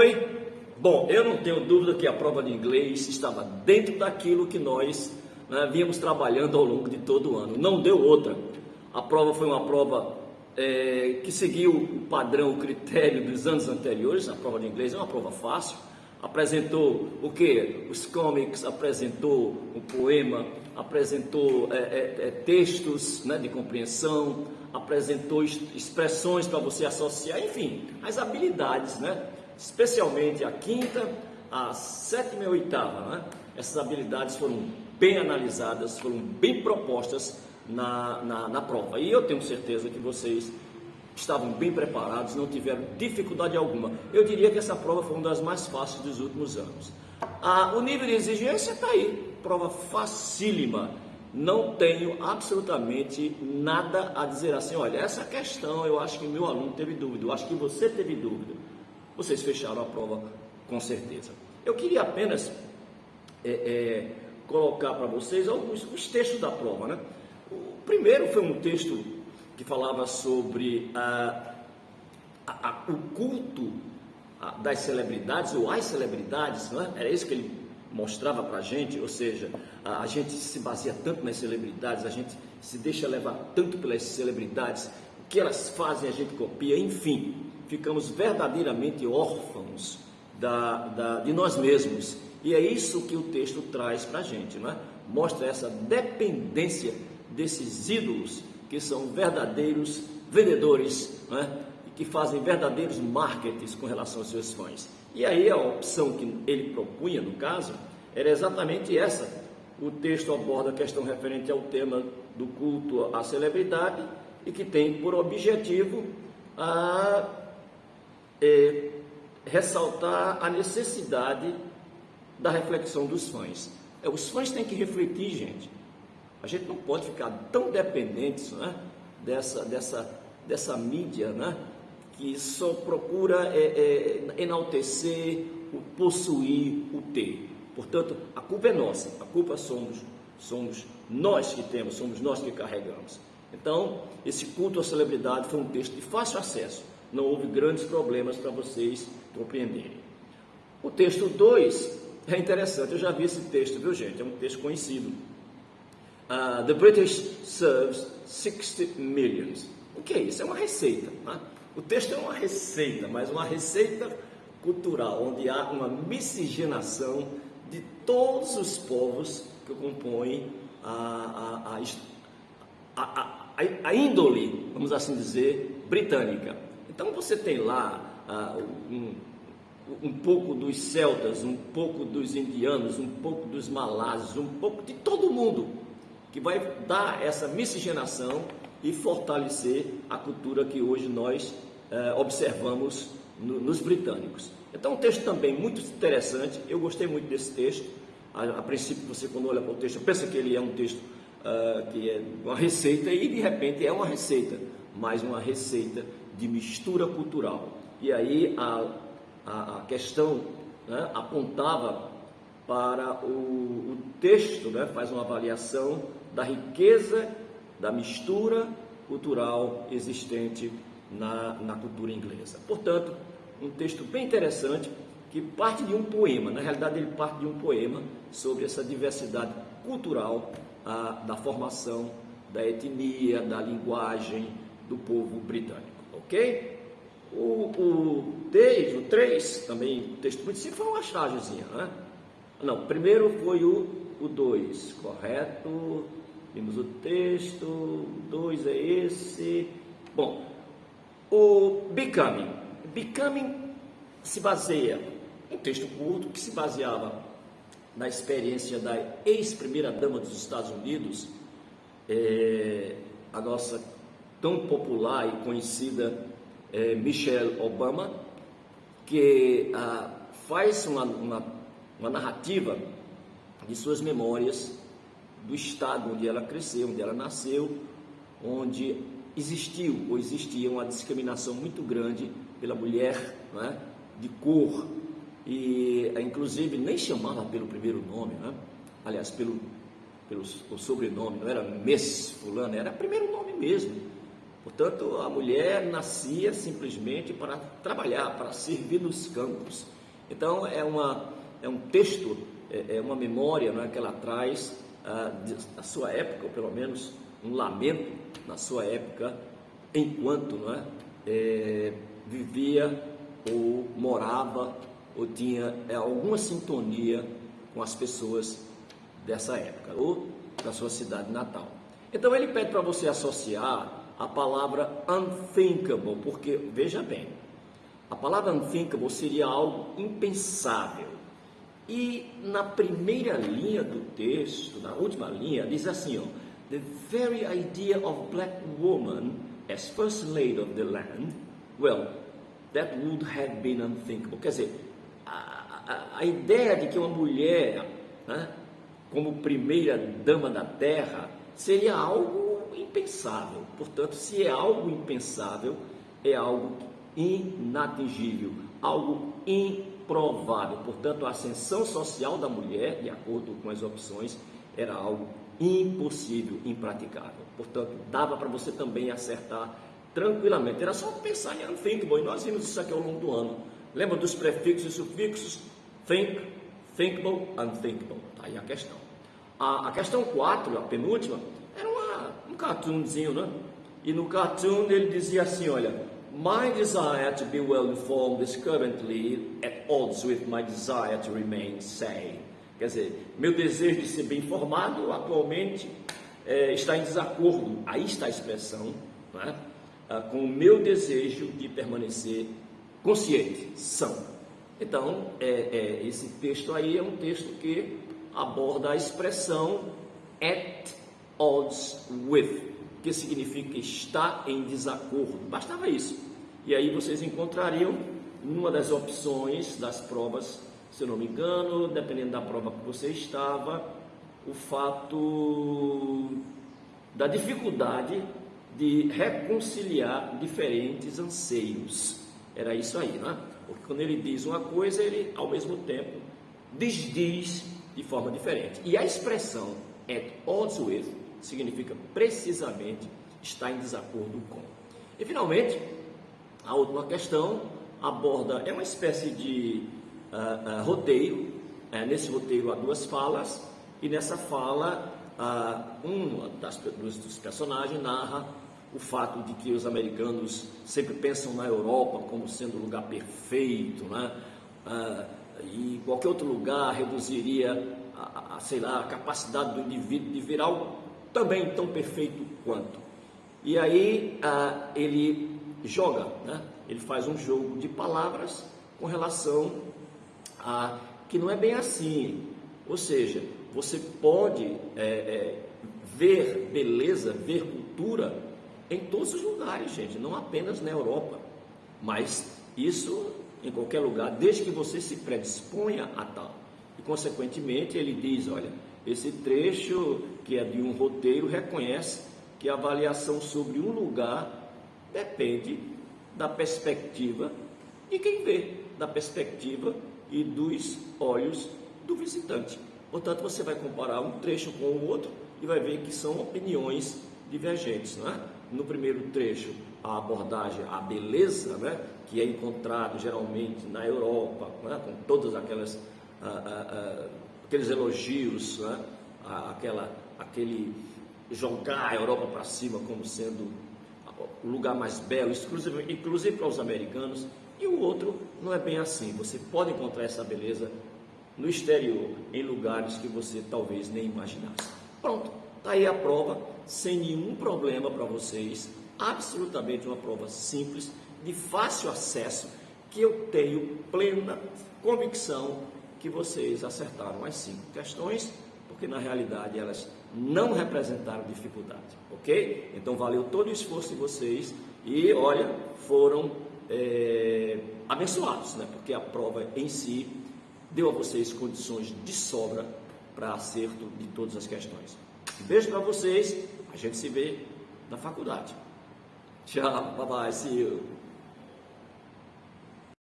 Oi? Bom, eu não tenho dúvida que a prova de inglês estava dentro daquilo que nós víamos trabalhando ao longo de todo o ano. Não deu outra. A prova foi uma prova que seguiu o padrão, o critério dos anos anteriores. A prova de inglês é uma prova fácil. Apresentou o quê? Os comics, apresentou o poema, apresentou textos de compreensão, apresentou expressões para você associar, enfim, as habilidades, especialmente a quinta, a sétima e a oitava, essas habilidades foram bem analisadas, foram bem propostas na prova, e eu tenho certeza que vocês estavam bem preparados, não tiveram dificuldade alguma. Eu diria que essa prova foi uma das mais fáceis dos últimos anos. O nível de exigência está aí, prova facílima. Não tenho absolutamente nada a dizer assim, olha, essa questão eu acho que meu aluno teve dúvida, eu acho que você teve dúvida. Vocês fecharam a prova com certeza. Eu queria apenas colocar para vocês os textos da prova, O primeiro foi um texto que falava sobre o culto das celebridades, ou as celebridades, Era isso que ele mostrava para a gente, ou seja, a gente se baseia tanto nas celebridades, a gente se deixa levar tanto pelas celebridades, o que elas fazem a gente copia, enfim, ficamos verdadeiramente órfãos de nós mesmos, e é isso que o texto traz para a gente, Mostra essa dependência desses ídolos, que são verdadeiros vendedores, e que fazem verdadeiros marketings com relação aos seus fãs. E aí a opção que ele propunha, no caso, era exatamente essa. O texto aborda a questão referente ao tema do culto à celebridade e que tem por objetivo ressaltar a necessidade da reflexão dos fãs. Os fãs têm que refletir, gente. A gente não pode ficar tão dependentes dessa mídia, que só procura enaltecer, o possuir, o ter. Portanto, a culpa é nossa, a culpa somos nós que temos, somos nós que carregamos. Então, esse culto à celebridade foi um texto de fácil acesso, não houve grandes problemas para vocês compreenderem. O texto 2 é interessante, eu já vi esse texto, viu gente? É um texto conhecido. The British serves 60 millions. O que é isso? É uma receita. O texto é uma receita, mas uma receita cultural, onde há uma miscigenação de todos os povos que compõem a índole, vamos assim dizer, britânica. Então você tem lá um pouco dos celtas, um pouco dos indianos, um pouco dos malazes, um pouco de todo mundo, que vai dar essa miscigenação e fortalecer a cultura que hoje nós observamos nos britânicos. Então, um texto também muito interessante, eu gostei muito desse texto. A princípio, você quando olha para o texto, pensa que ele é um texto que é uma receita, e de repente é uma receita, mas uma receita de mistura cultural. E aí a questão apontava para o texto, faz uma avaliação da riqueza da mistura cultural existente na cultura inglesa. Portanto, um texto bem interessante que parte de um poema, na realidade ele parte de um poema sobre essa diversidade cultural da formação, da etnia, da linguagem do povo britânico, ok? O 3, também um texto muito simples, foi uma chargezinha, Não, primeiro foi o 2, correto? Vimos o texto, o 2 é esse. Bom, o Becoming se baseia, um texto curto que se baseava na experiência da ex-primeira-dama dos Estados Unidos, a nossa tão popular e conhecida Michelle Obama, que faz uma narrativa de suas memórias do estado onde ela cresceu, onde ela nasceu, onde existia uma discriminação muito grande pela mulher, de cor, e inclusive nem chamava pelo primeiro nome, aliás, pelo sobrenome, não era Miss Fulana, era primeiro nome mesmo. Portanto, a mulher nascia simplesmente para trabalhar, para servir nos campos. Então, é um texto, é uma memória, não é, que ela traz da sua época, ou pelo menos um lamento na sua época, enquanto não é, vivia ou morava ou tinha alguma sintonia com as pessoas dessa época ou da sua cidade natal. Então ele pede para você associar a palavra unthinkable, porque veja bem, a palavra unthinkable seria algo impensável. E na primeira linha do texto, na última linha, diz assim, ó, the very idea of black woman as first lady of the land, well, that would have been unthinkable. Quer dizer, a ideia de que uma mulher, né, como primeira dama da terra, seria algo impensável. Portanto, se é algo impensável, é algo inatingível, algo improvável. Portanto, a ascensão social da mulher, de acordo com as opções, era algo impossível, impraticável. Portanto, dava para você também acertar tranquilamente. Era só pensar em unthinkable, e nós vimos isso aqui ao longo do ano. Lembra dos prefixos e sufixos? Think, thinkable, unthinkable. Tá aí a questão. A questão 4, a penúltima, era um cartoonzinho, né? E no cartoon ele dizia assim, olha, my desire to be well informed is currently at odds with my desire to remain sane. Quer dizer, meu desejo de ser bem informado atualmente está em desacordo, aí está a expressão, né? Com o meu desejo de permanecer consciente, são. Então, esse texto aí é um texto que aborda a expressão at odds with, que significa estar em desacordo. Bastava isso. E aí vocês encontrariam numa das opções das provas, se eu não me engano, dependendo da prova que você estava, o fato da dificuldade de reconciliar diferentes anseios. Era isso aí, né? Porque quando ele diz uma coisa, ele ao mesmo tempo desdiz de forma diferente. E a expressão at odds with significa precisamente estar em desacordo com. E finalmente, a última questão aborda, é uma espécie de roteiro. Nesse roteiro há duas falas, e nessa fala um dos personagens narra o fato de que os americanos sempre pensam na Europa como sendo o lugar perfeito, né? E qualquer outro lugar reduziria sei lá, a capacidade do indivíduo de vir algo também tão perfeito quanto. E aí ele joga, né? Ele faz um jogo de palavras com relação a que não é bem assim. Ou seja, você pode ver beleza, ver cultura em todos os lugares, gente, não apenas na Europa, mas isso em qualquer lugar, desde que você se predisponha a tal. E, consequentemente, ele diz, olha, esse trecho, que é de um roteiro, reconhece que a avaliação sobre um lugar depende da perspectiva de quem vê, da perspectiva e dos olhos do visitante. Portanto, você vai comparar um trecho com o outro e vai ver que são opiniões divergentes, não é? No primeiro trecho, a abordagem, a beleza, né, que é encontrado geralmente na Europa, né, com todas aqueles elogios, né, aquele jogar a Europa para cima como sendo o lugar mais belo, inclusive para os americanos. E o outro não é bem assim. Você pode encontrar essa beleza no exterior, em lugares que você talvez nem imaginasse. Pronto, está aí a prova, sem nenhum problema para vocês, absolutamente uma prova simples, de fácil acesso, que eu tenho plena convicção que vocês acertaram as 5 questões, porque na realidade elas não representaram dificuldade, ok? Então valeu todo o esforço de vocês e olha, foram abençoados, né? Porque a prova em si deu a vocês condições de sobra para acerto de todas as questões. Um beijo para vocês, a gente se vê na faculdade. Tchau, bye bye, see you.